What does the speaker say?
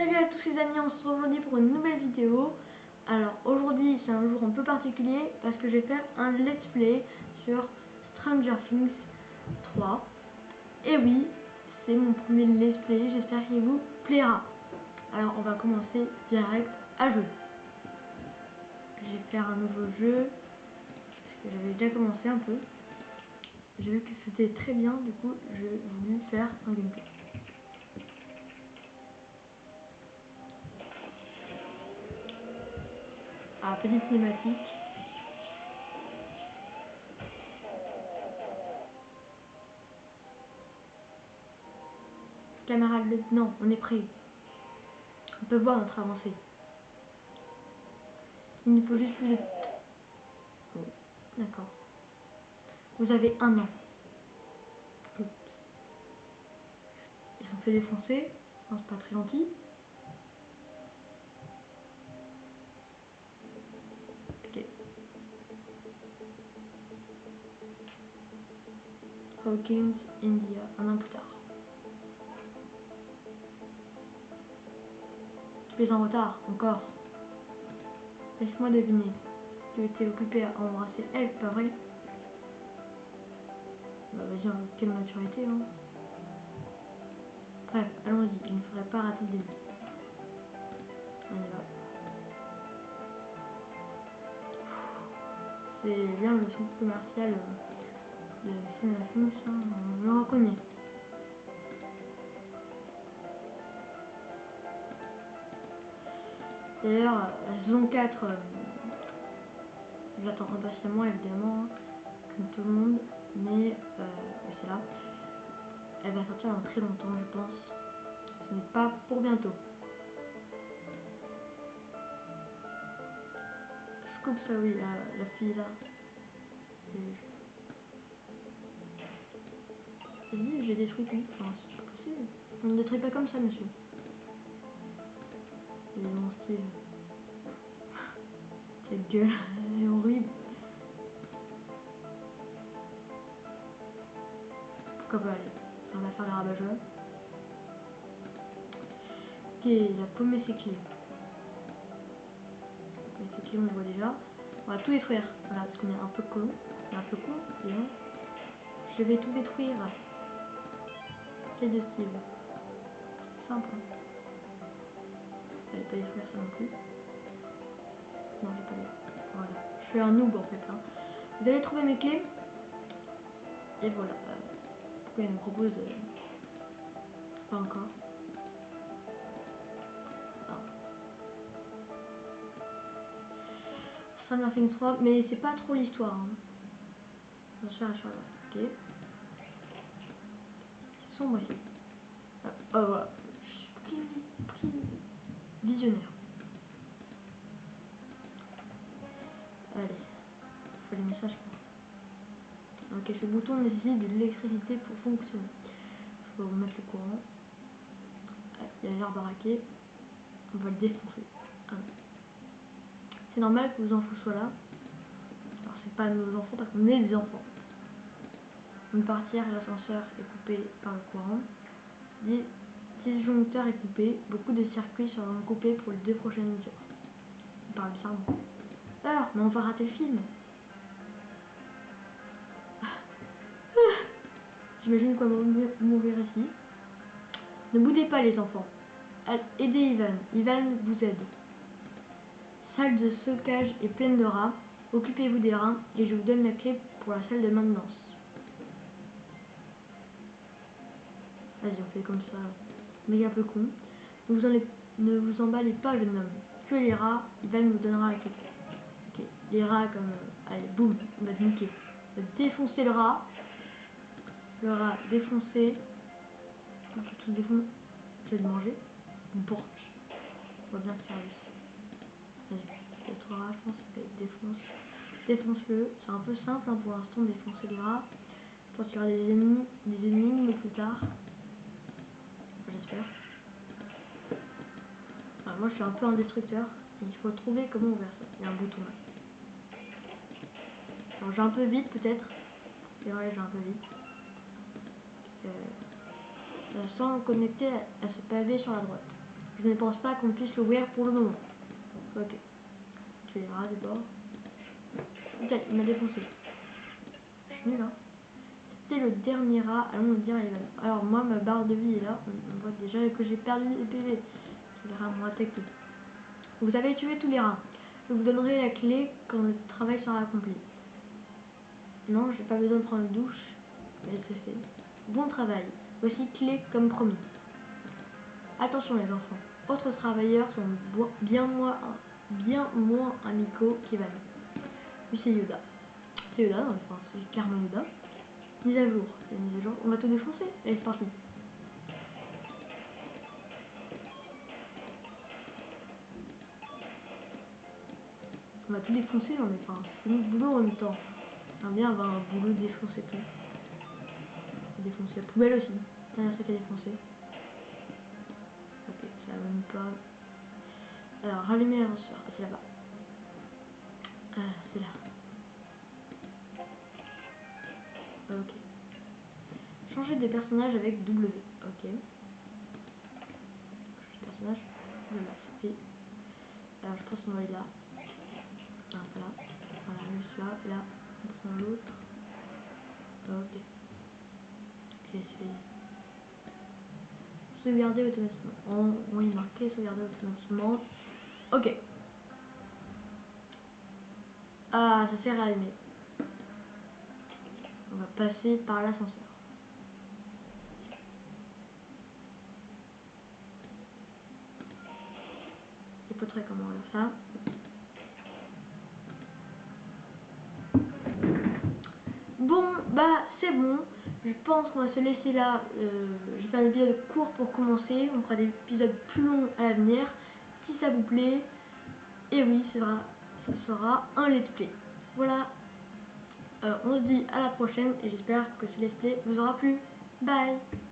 Salut à tous les amis, on se retrouve aujourd'hui pour une nouvelle vidéo. Alors aujourd'hui c'est un jour un peu particulier parce que je vais faire un let's play sur Stranger Things 3. Et oui, c'est mon premier let's play, j'espère qu'il vous plaira. Alors on va commencer direct à jouer. Je vais faire un nouveau jeu parce que j'avais déjà commencé un peu. J'ai vu que c'était très bien, du coup j'ai voulu faire un gameplay. Ah, petite cinématique. Camarade lieutenant, on est prêt. On peut voir notre avancée. Il nous faut juste plus de... Oh, d'accord. Vous avez 1 an. Oups. Ils sont fait défoncer. Non, c'est pas très gentil. Ok. Hawkins, India, 1 an plus tard. Tu es en retard, encore. Laisse-moi deviner. Tu étais occupé à embrasser elle, pas vrai? Bah vas-y, quelle maturité, hein. Bref, allons-y, il ne faudrait pas rater le début. On y va. C'est bien le centre commercial de Stranger Things, hein, on le reconnaît. D'ailleurs, la saison 4, j'attends impatiemment évidemment, comme tout le monde, mais c'est là. Elle va sortir dans très longtemps, je pense. Ce n'est pas pour bientôt. Scoop, ça oui, la fille là. J'ai dit, j'ai détruit tout. Enfin, c'est pas possible. On ne détruit pas comme ça, monsieur. C'est mon style. Cette gueule, elle est horrible. Pourquoi pas aller? On va faire les rabat-joie. Ok, il a paumé ses clés. Mais ses clés, on les voit déjà. On va tout détruire. Voilà, parce qu'on est un peu con. On est un peu con, disons. Je vais tout détruire. Quel de style. Simple. Hein. Allez, pas détruire ça non plus. Non, j'ai pas les... Voilà. Je suis un noob en fait. Hein. Vous allez trouver mes clés. Et voilà. Pourquoi il me propose... Pas encore. Stranger Things 3, mais c'est pas trop l'histoire. Hein. On va se faire la chose. Ok. C'est sombre ici. Ah, oh voilà. Je suis pris visionnaire. Allez. Il faut les messages pour... Ok, ce bouton nécessite de l'électricité pour fonctionner. Il faut remettre le courant. Ah, il y a l'air baraqué. On va le défoncer. Ah. C'est normal que vos enfants soient là. Alors c'est pas nos enfants parce qu'on est des enfants. Une partir, l'ascenseur est coupé par le courant. Disjoncteur est coupé. Beaucoup de circuits seront coupés pour les 2 prochaines heures. On parle bizarrement. Alors, mais on va rater le film. J'imagine qu'on va mourir ici. Ne boudez pas les enfants. Aidez Ivan. Ivan vous aide. Salle de stockage est pleine de rats. Occupez-vous des rats et je vous donne la clé pour la salle de maintenance. Vas-y, on fait comme ça. Mais un peu con. Ne vous emballez pas, jeune homme. Tuez les rats, Ivan vous donnera la clé. Ok, les rats comme... allez, boum, on va te niquer. On va défoncer le rat. Le rat défoncé. On peut tout défoncer. Tu veux le manger? Bon. On va bien te service. Vas-y, les 3 rats, je pense que défonce. Défonce-le. C'est un peu simple hein, pour l'instant défoncer les rats. Je pense qu'il y aura des énigmes plus tard. J'espère. Alors, moi je suis un peu un destructeur. Il faut trouver comment ouvrir ça. Il y a un bouton là. Alors j'ai un peu vite peut-être. C'est vrai, j'ai un peu vite. Sans connecter à ce pavé sur la droite. Je ne pense pas qu'on puisse l'ouvrir pour le moment. Ok. Tu verras d'abord. Ok, il m'a défoncé. Je suis nul, hein. C'était le dernier rat. Allons le dire à Evan. Alors moi, ma barre de vie est là. On voit déjà que j'ai perdu les PV. Les rats m'ont attaqué. Vous avez tué tous les rats. Je vous donnerai la clé quand le travail sera accompli. Non, j'ai pas besoin de prendre une douche. Mais c'est fait. Bon travail. Voici clé comme promis. Attention les enfants. Autres travailleurs sont bien moins amicaux qu'Evan. Lui c'est Yoda. C'est Yoda, enfin c'est clairement Yoda. Mise à jour. C'est mise à jour. On va tout défoncer. Allez, c'est parti. On va tout défoncer, non mais enfin, c'est notre boulot en même temps. J'aimerais bien avoir un boulot de défoncer tout. Défoncer la poubelle aussi. Dernier truc à défoncer. Ok, ça va même pas. Alors, rallumer l'ascenseur. Ah, c'est là-bas. Ah, c'est là. Ok. Changer des personnages avec W. Ok. Changer de personnage. Voilà, c'est fait. Alors, je pense qu'on va aller là. Ah, voilà. Voilà, juste là. Et là, on prend l'autre. Ok. Ok, c'est fait. Sauvegarder automatiquement. On y marqué sauvegarder automatiquement. Ok. Ah, ça s'est rallumé. On va passer par l'ascenseur. Il faut très comment on va faire ça. Bon, bah c'est bon. Je pense qu'on va se laisser là. Je vais faire un épisode court pour commencer. On fera des épisodes plus longs à l'avenir. Si ça vous plaît. Et oui, ce sera un let's play. Voilà. On se dit à la prochaine et j'espère que ce let's play vous aura plu. Bye.